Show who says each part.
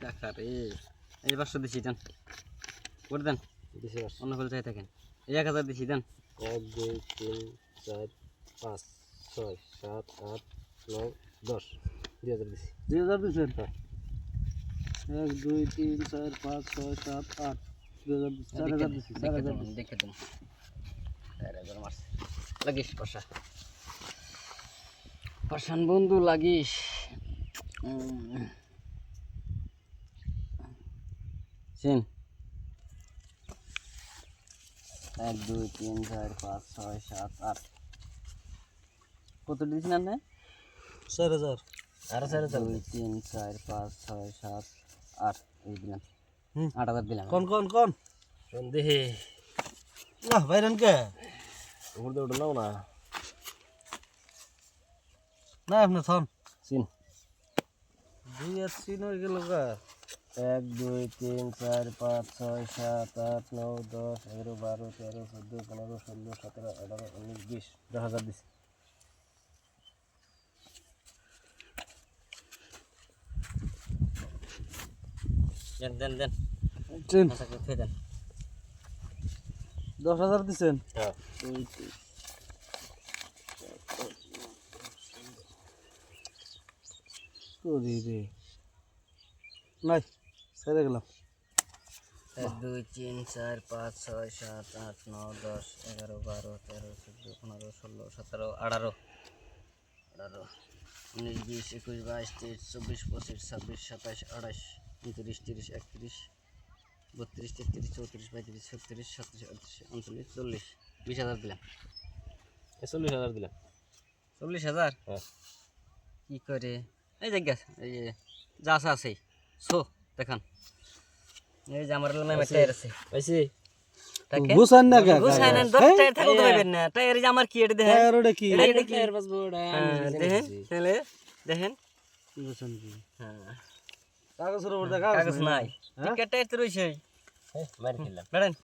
Speaker 1: doctor এই 500 দিছি দেন করে দেন
Speaker 2: দিছি
Speaker 1: অন্য ফেল চাই থাকেন এই 1000 দিছি দেন
Speaker 2: 1 2 3 4 5 6 7 8 9 10 2000 দিছি
Speaker 3: 2000 দিছেন 1 2 3 4 5 6 7 8 2000 দিছি 4000 দিছি 4000 দিছি
Speaker 1: দেখে দেন 4000 মারছে লাগিস পাশান বন্ধু লাগিস চিন 1 2 3 4 5 6 7 8 কত দিছেন না
Speaker 3: 4000
Speaker 2: আর 4000
Speaker 1: 2 3 4 5 6 7 8 এই দিলাম 8000 দিলাম
Speaker 3: কোন
Speaker 2: সন্দেহে
Speaker 3: না বাইরেন কে
Speaker 2: উপরে উঠে নাও না
Speaker 3: না আপনি থন
Speaker 1: চিন
Speaker 3: 2 আর 3 হয়ে গেল গা
Speaker 2: 1 2 3 4 5 6 7 8 9 10 11 12 13 14 15 16 17 18 19 20 10000 দিছি
Speaker 1: দেন
Speaker 3: চেন
Speaker 1: আচ্ছা খেয়ে দেন
Speaker 3: 10000 দিছেন
Speaker 2: হ্যাঁ
Speaker 3: করি রে নাই ছেড়ে গেলাম
Speaker 1: 1 2 3 4 5 6 7 8 9 10 11 12 13 14 15 16 17 18 19 20 21 22 23 24 25 26 27 28 29 30 31 32 33 34 35 36 37 38 39 40 20000 দিলাম
Speaker 2: 40000 দিলাম
Speaker 1: 40000
Speaker 2: হ্যাঁ
Speaker 1: কি করে এই জায়গা এই যে যা আছে সো দেখান এই যে আমার লামে টায়ার আছে
Speaker 2: পাইছি
Speaker 3: বুঝছেন না কে
Speaker 1: বুঝাই না 10 টায়ার থাকলে তো পাবেন না টায়ার যে আমার কি এটা দেখেন
Speaker 3: আর ওটা কি
Speaker 1: এটা কি
Speaker 2: টায়ার বাজবো ওটা
Speaker 1: দেখেন তাহলে দেখেন
Speaker 3: বুঝছেন কি
Speaker 1: হ্যাঁ
Speaker 3: কাগজের উপর দেখা
Speaker 1: কাগজ নাই টিকেট টায়ার তো রইছে
Speaker 2: মার খেলাম
Speaker 1: বেড়েন